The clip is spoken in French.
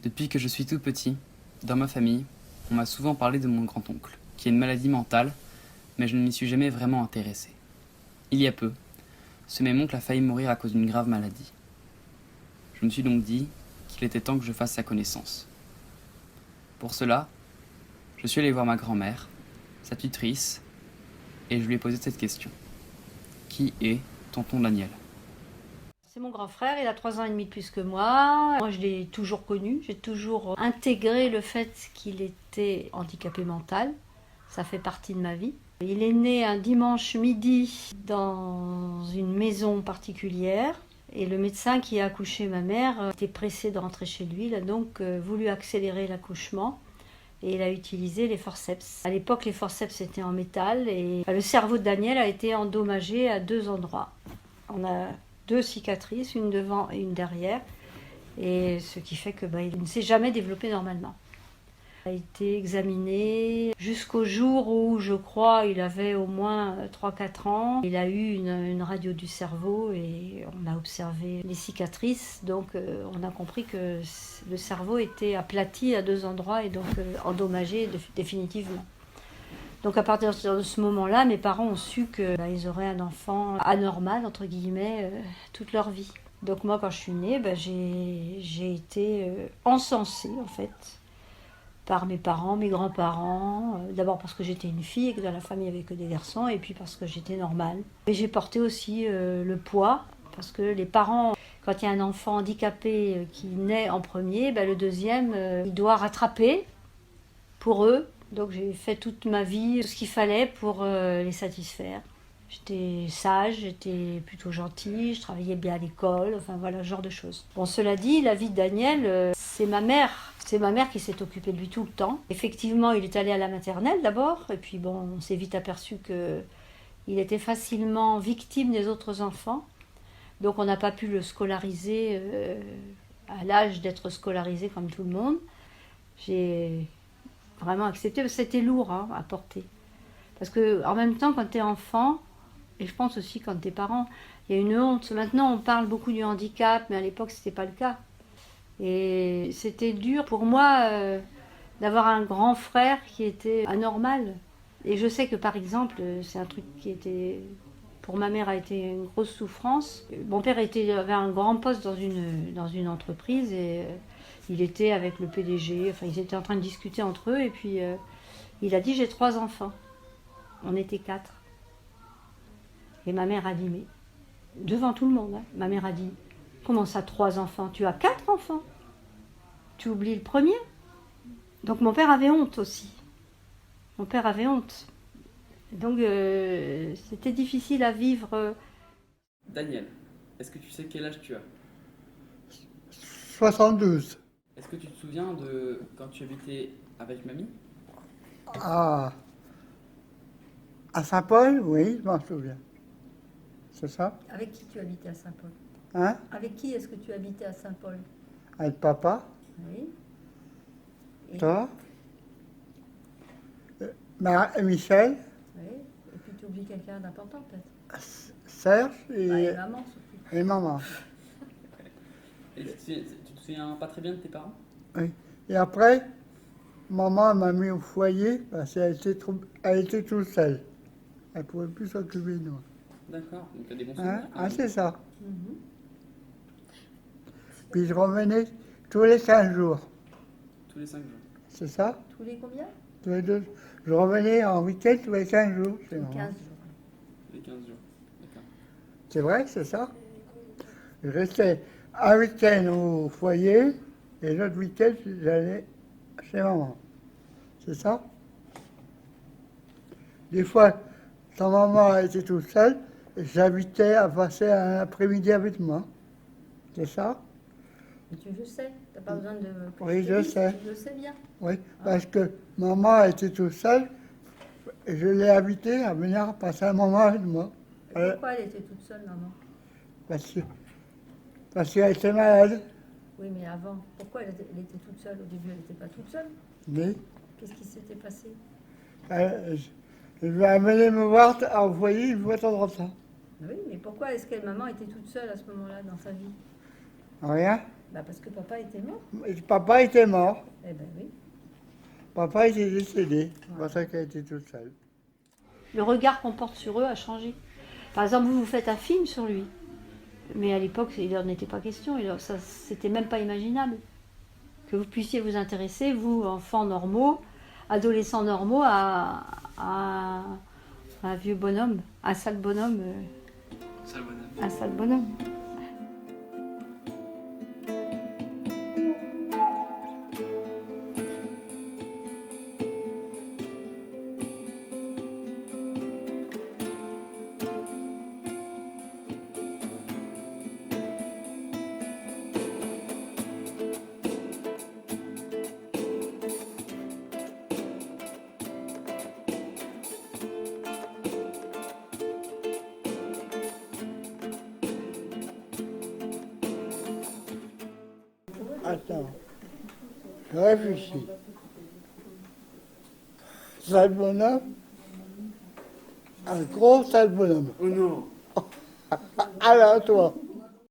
Depuis que je suis tout petit, dans ma famille, on m'a souvent parlé de mon grand-oncle, qui a une maladie mentale, mais je ne m'y suis jamais vraiment intéressé. Il y a peu, ce même oncle a failli mourir à cause d'une grave maladie. Je me suis donc dit qu'il était temps que je fasse sa connaissance. Pour cela, je suis allé voir ma grand-mère, sa tutrice, et je lui ai posé cette question. Qui est tonton Daniel ? C'est mon grand frère, il a 3 ans et demi de plus que moi. Moi, je l'ai toujours connu, j'ai toujours intégré le fait qu'il était handicapé mental. Ça fait partie de ma vie. Il est né un dimanche midi dans une maison particulière. Et le médecin qui a accouché ma mère était pressé de rentrer chez lui. Il a donc voulu accélérer l'accouchement. Et il a utilisé les forceps. À l'époque, les forceps étaient en métal. Et le cerveau de Daniel a été endommagé à 2 endroits. On a 2 cicatrices, une devant et une derrière, et ce qui fait que il ne s'est jamais développé normalement. Il a été examiné jusqu'au jour où, je crois, il avait au moins 3-4 ans. Il a eu une radio du cerveau et on a observé les cicatrices, donc on a compris que le cerveau était aplati à 2 endroits et donc endommagé définitivement. Donc à partir de ce moment-là, mes parents ont su qu'ils auraient un enfant anormal, entre guillemets, toute leur vie. Donc moi, quand je suis née, j'ai été encensée, en fait, par mes parents, mes grands-parents. D'abord parce que j'étais une fille et que dans la famille, il n'y avait que des garçons, et puis parce que j'étais normale. Et j'ai porté aussi le poids, parce que les parents, quand il y a un enfant handicapé qui naît en premier, le deuxième, il doit rattraper pour eux. Donc j'ai fait toute ma vie tout ce qu'il fallait pour les satisfaire. J'étais sage, j'étais plutôt gentille, je travaillais bien à l'école, enfin voilà, ce genre de choses. Bon, cela dit, la vie de Daniel, c'est ma mère. C'est ma mère qui s'est occupée de lui tout le temps. Effectivement, il est allé à la maternelle d'abord, et puis bon, on s'est vite aperçu qu'il était facilement victime des autres enfants. Donc on n'a pas pu le scolariser à l'âge d'être scolarisé comme tout le monde. J'ai vraiment accepté, parce que c'était lourd à porter. Parce que en même temps, quand tu es enfant, et je pense aussi quand tu es parent, il y a une honte. Maintenant, on parle beaucoup du handicap, mais à l'époque, c'était pas le cas. Et c'était dur pour moi d'avoir un grand frère qui était anormal. Et je sais que par exemple, c'est un truc qui était, pour ma mère, a été une grosse souffrance. Mon père avait un grand poste dans une entreprise et il était avec le PDG, enfin ils étaient en train de discuter entre eux et puis il a dit j'ai 3 enfants. On était 4. Et ma mère a dit mais, devant tout le monde, ma mère a dit comment ça 3 enfants? Tu as 4 enfants? Tu oublies le premier? Donc mon père avait honte aussi. Mon père avait honte. Donc c'était difficile à vivre. Daniel, est-ce que tu sais quel âge tu as ? 72. Est-ce que tu te souviens de quand tu habitais avec mamie ? À, à Saint-Paul, oui, je m'en souviens. C'est ça? Avec qui tu habitais à Saint-Paul? Hein? Avec qui est-ce que tu habitais à Saint-Paul? Avec papa, Oui. Et, toi, Michel, oui. Et puis tu oublies quelqu'un d'important peut-être? Serge Et maman surtout. et maman. Et tu te souviens pas très bien de tes parents ? Oui. Et après, maman m'a mis au foyer parce elle était toute seule. Elle ne pouvait plus s'occuper de moi. D'accord, donc tu as des bons Hein? souvenirs. Ah, c'est ça. Mhm. Puis je revenais tous les 15 jours. Tous les 5 jours. C'est ça? Tous les combien? Tous les deux. Je revenais en week-end tous les 15 jours. Tous les 15 jours. Les 15 jours, d'accord. C'est vrai, c'est ça? Je restais un week-end au foyer et l'autre week-end, j'allais chez maman. C'est ça? Des fois, quand maman était toute seule, j'invitais à passer un après-midi avec moi. C'est ça? Mais tu le sais, t'as pas besoin de. Oui, je sais. Tu le sais bien. Oui, parce que maman était toute seule et je l'ai invitée à venir passer un moment avec moi. Pourquoi elle était toute seule, maman? Parce que, parce qu'elle était malade. Oui, mais avant, pourquoi elle était toute seule? Au début, elle n'était pas toute seule. Mais Qu'est-ce qui s'était passé? je vais amener me voir à envoyer une fois de temps en temps. Oui, mais pourquoi est-ce qu'elle, maman, était toute seule à ce moment-là dans sa vie? Rien. Bah parce que papa était mort. Et papa était mort. Eh ben oui. Papa était décédé. C'est pour ça qu'elle était toute seule. Le regard qu'on porte sur eux a changé. Par exemple, vous faites un film sur lui. Mais à l'époque, il n'en était pas question. Ça, c'était même pas imaginable. Que vous puissiez vous intéresser, vous, enfants normaux, adolescents normaux, à un vieux bonhomme, un sale bonhomme. Un sale bonhomme. Attends, je réfléchis. Sale bonhomme, un gros sale bonhomme. Oh non. Alors toi.